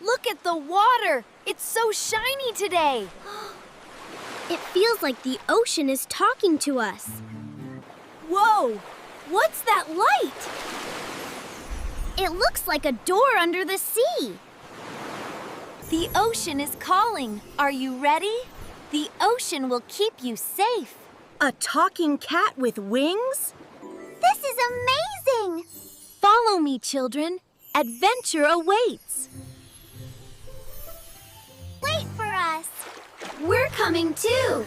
Look at the water! It's so shiny today! It feels like the ocean is talking to us. Whoa! What's that light? It looks like a door under the sea. The ocean is calling. Are you ready? The ocean will keep you safe. A talking cat with wings? This is amazing! Follow me, children. Adventure awaits. Wait for us. We're coming too.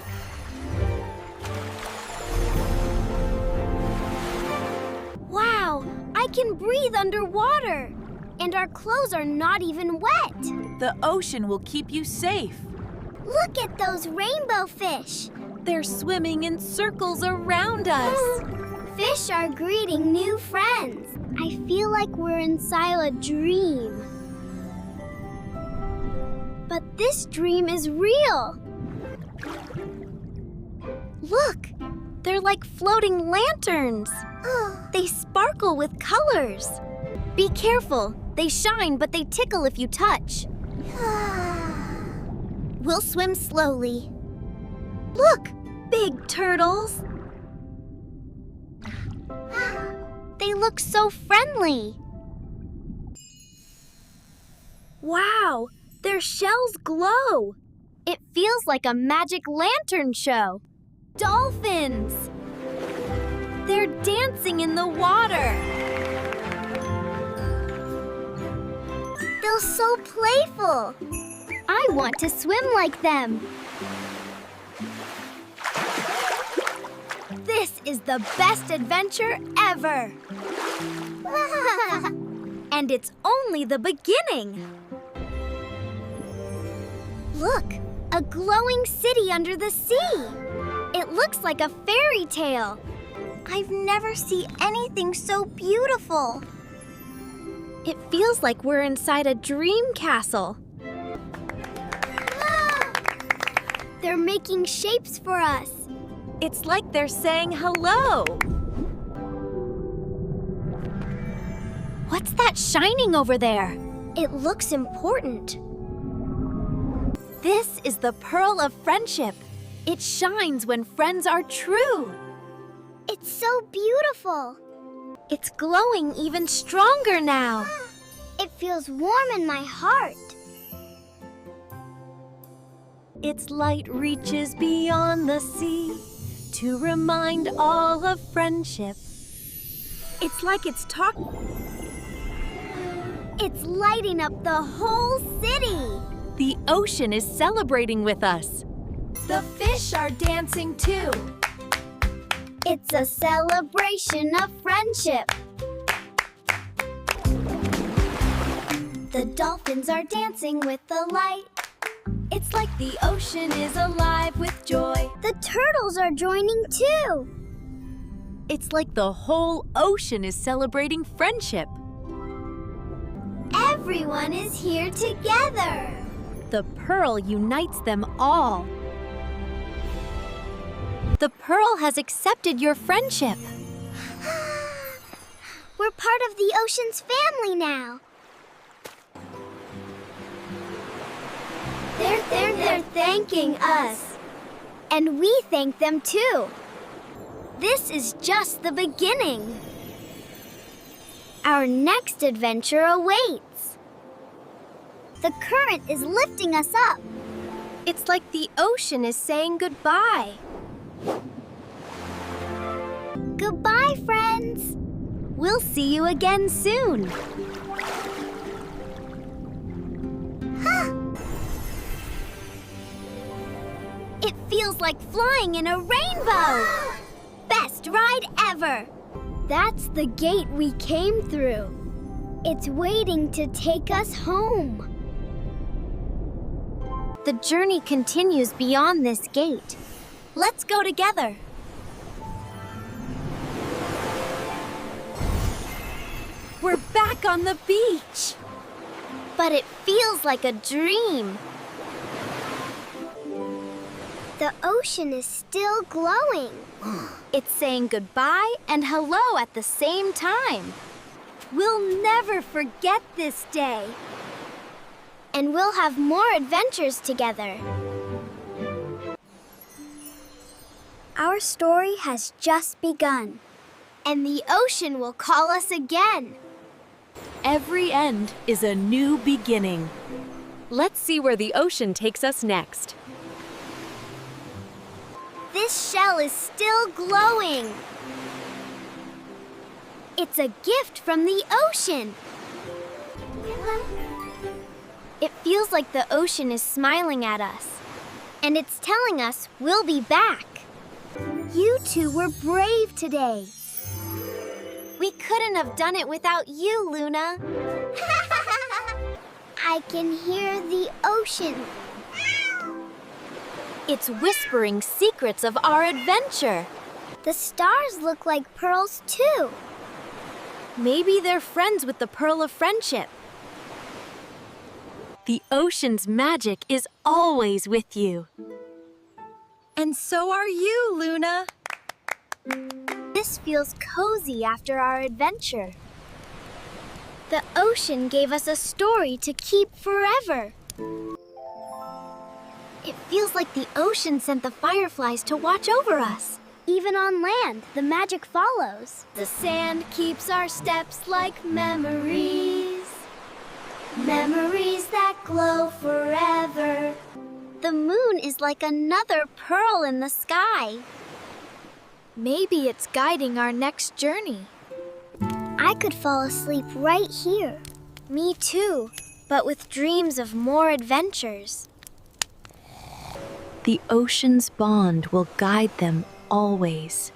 Wow, I can breathe underwater. And our clothes are not even wet. The ocean will keep you safe. Look at those rainbow fish. They're swimming in circles around us. Fish are greeting new friends. I feel like we're inside a dream. But this dream is real. Look, They're like floating lanterns. They sparkle with colors. Be careful. They shine, but they tickle if you touch. we'll swim slowly. Look, big turtles. They look so friendly. Wow, their shells glow. It feels like a magic lantern show. Dolphins! They're dancing in the water. They're so playful. I want to swim like them. This is the best adventure ever. And it's only the beginning. Look, a glowing city under the sea. It looks like a fairy tale. I've never seen anything so beautiful. It feels like we're inside a dream castle. They're making shapes for us. It's like they're saying hello. What's that shining over there? It looks important. This is the pearl of friendship. It shines when friends are true. It's so beautiful. It's glowing even stronger now. It feels warm in my heart. Its light reaches beyond the sea to remind all of friendship. It's like it's talking. It's lighting up the whole city. The ocean is celebrating with us. The fish are dancing too. It's a celebration of friendship. The dolphins are dancing with the light. It's like the ocean is alive with joy. The turtles are joining too. It's like the whole ocean is celebrating friendship. Everyone is here together. The pearl unites them all. The pearl has accepted your friendship. We're part of the ocean's family now. They're thanking us. And we thank them too. This is just the beginning. Our next adventure awaits. The current is lifting us up. It's like the ocean is saying goodbye. Goodbye, friends. We'll see you again soon. It feels like flying in a rainbow. Best ride ever. That's the gate we came through. It's waiting to take us home. The journey continues beyond this gate. Let's go together. We're back on the beach. But it feels like a dream. The ocean is still glowing. It's saying goodbye and hello at the same time. We'll never forget this day. And we'll have more adventures together. Our story has just begun. And the ocean will call us again. Every end is a new beginning. Let's see where the ocean takes us next. This shell is still glowing. It's a gift from the ocean. It feels like the ocean is smiling at us. And it's telling us we'll be back. You two were brave today. We couldn't have done it without you, Luna. I can hear the ocean. It's whispering secrets of our adventure. The stars look like pearls, too. Maybe they're friends with the Pearl of Friendship. The ocean's magic is always with you. And so are you, Luna. This feels cozy after our adventure. The ocean gave us a story to keep forever. It feels like the ocean sent the fireflies to watch over us. Even on land, the magic follows. The sand keeps our steps like memories. Memories that glow forever. The moon is like another pearl in the sky. Maybe it's guiding our next journey. I could fall asleep right here. Me too, but with dreams of more adventures. The ocean's bond will guide them always.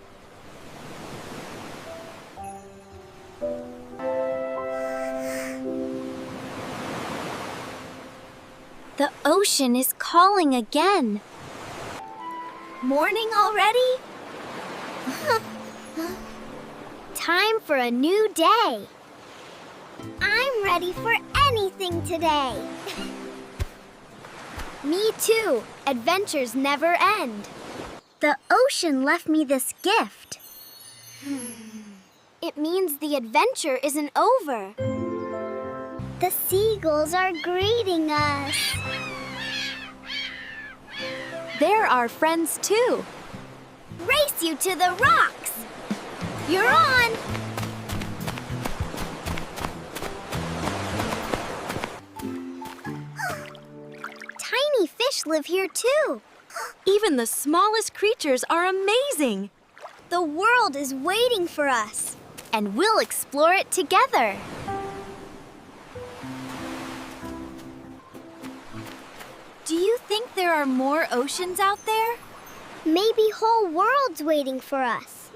The ocean is calling again. Morning already? Time for a new day. I'm ready for anything today. Me too. Adventures never end. The ocean left me this gift. It means the adventure isn't over. The seagulls are greeting us. They're our friends too. Race you to the rocks. You're on. Tiny fish live here too. Even the smallest creatures are amazing. The world is waiting for us, and we'll explore it together. Do you think there are more oceans out there? Maybe whole worlds waiting for us.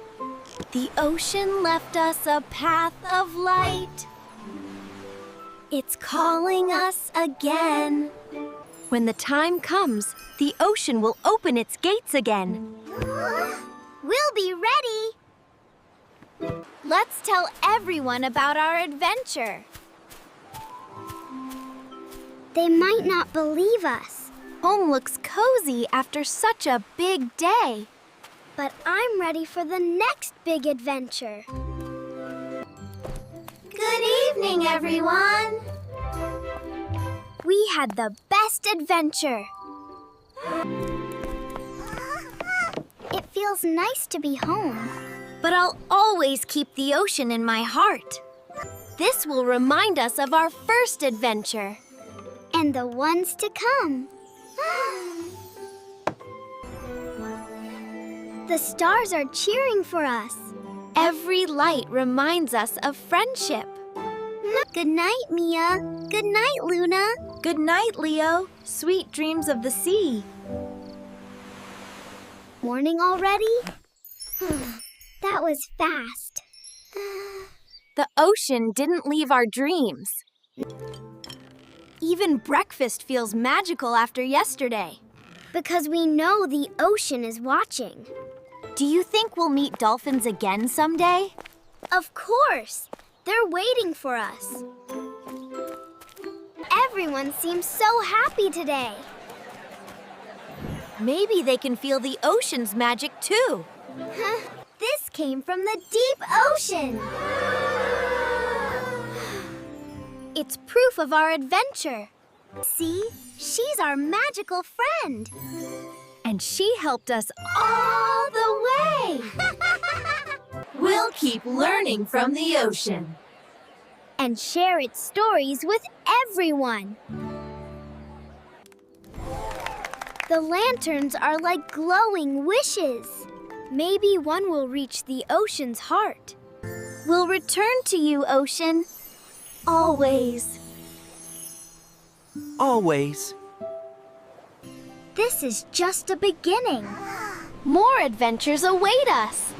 The ocean left us a path of light. It's calling us again. When the time comes, the ocean will open its gates again. We'll be ready. Let's tell everyone about our adventure. They might not believe us. Home looks cozy after such a big day. But I'm ready for the next big adventure. Good evening, everyone. We had the best adventure. It feels nice to be home. But I'll always keep the ocean in my heart. This will remind us of our first adventure. And the ones to come. The stars are cheering for us. Every light reminds us of friendship. Good night, Mia. Good night, Luna. Good night, Leo. Sweet dreams of the sea. Morning already? That was fast. The ocean didn't leave our dreams. Even breakfast feels magical after yesterday. Because we know the ocean is watching. Do you think we'll meet dolphins again someday? Of course. They're waiting for us. Everyone seems so happy today. Maybe they can feel the ocean's magic too. This came from the deep ocean. It's proof of our adventure. See? She's our magical friend. And she helped us All the way! We'll keep learning from the ocean. And share its stories with everyone. The lanterns are like glowing wishes. Maybe one will reach the ocean's heart. We'll return to you, ocean. Always. Always. This is just a beginning. More adventures await us.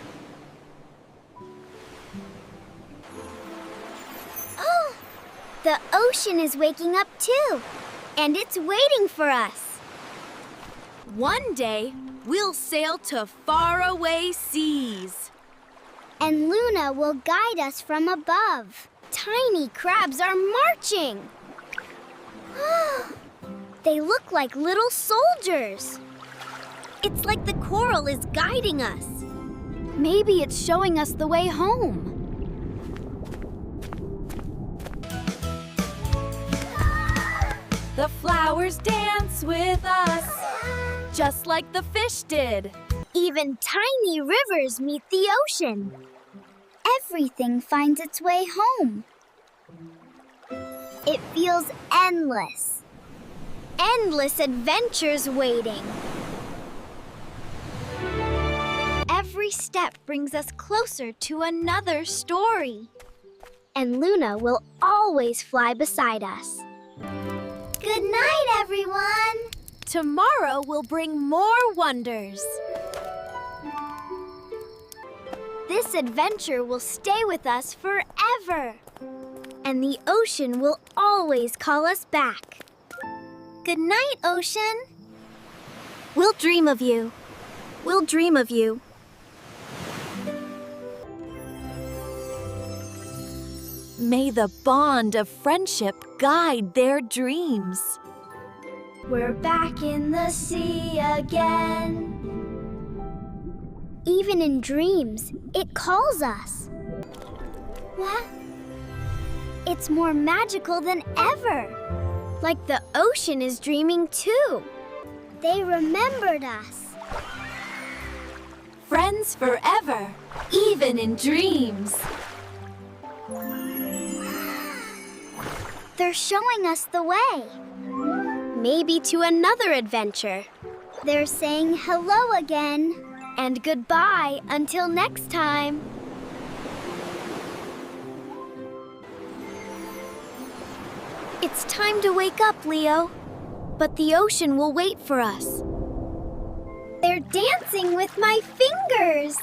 Oh, the ocean is waking up too, and it's waiting for us. One day, we'll sail to faraway seas. And Luna will guide us from above. Tiny crabs are marching. They look like little soldiers. It's like the coral is guiding us. Maybe it's showing us the way home. The flowers dance with us, just like the fish did. Even tiny rivers meet the ocean. Everything finds its way home. It feels endless. Endless adventures waiting. Every step brings us closer to another story. And Luna will always fly beside us. Good night, everyone! Tomorrow will bring more wonders. This adventure will stay with us forever. And the ocean will always call us back. Good night, ocean. We'll dream of you. We'll dream of you. May the bond of friendship guide their dreams. We're back in the sea again. Even in dreams, it calls us. What? It's more magical than ever. Like the ocean is dreaming too. They remembered us. Friends forever, even in dreams. They're showing us the way. Maybe to another adventure. They're saying hello again. And goodbye until next time. It's time to wake up, Leo. But the ocean will wait for us. They're dancing with my fingers.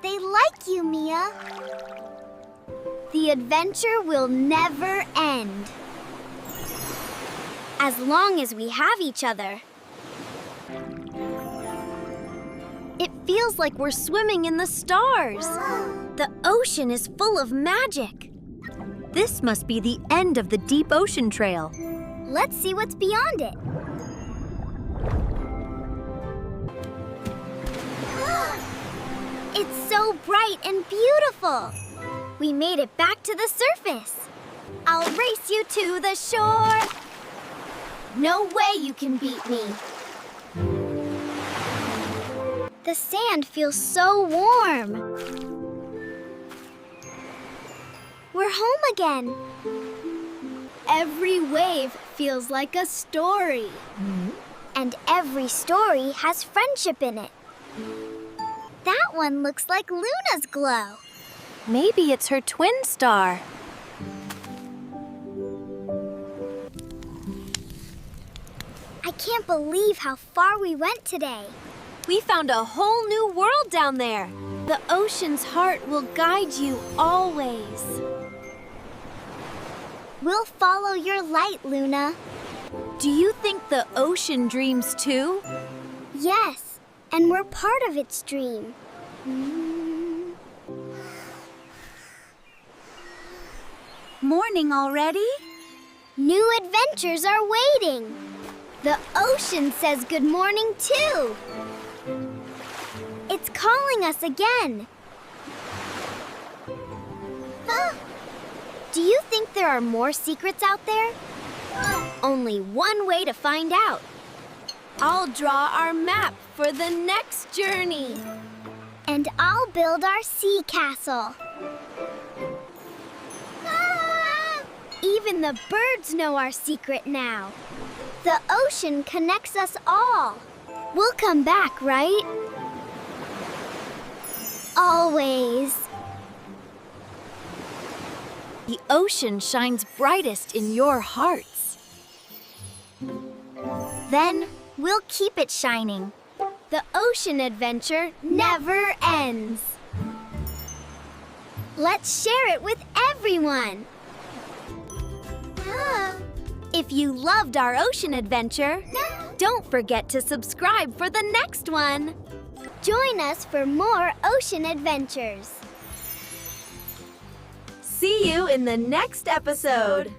They like you, Mia. The adventure will never end. As long as we have each other. It feels like we're swimming in the stars. The ocean is full of magic. This must be the end of the deep ocean trail. Let's see what's beyond it. It's so bright and beautiful. We made it back to the surface. I'll race you to the shore. No way you can beat me. The sand feels so warm. We're home again. Every wave feels like a story. And every story has friendship in it. That one looks like Luna's glow. Maybe it's her twin star. I can't believe how far we went today. We found a whole new world down there. The ocean's heart will guide you always. We'll follow your light, Luna. Do you think the ocean dreams too? Yes, and we're part of its dream. Morning already? New adventures are waiting. The ocean says good morning too. It's calling us again. Do you think there are more secrets out there? Only one way to find out. I'll draw our map for the next journey. And I'll build our sea castle. Even the birds know our secret now. The ocean connects us all. We'll come back, right? Always. The ocean shines brightest in your hearts. Then we'll keep it shining. The ocean adventure never ends. Let's share it with everyone. If you loved our ocean adventure, don't forget to subscribe for the next one. Join us for more ocean adventures. See you in the next episode.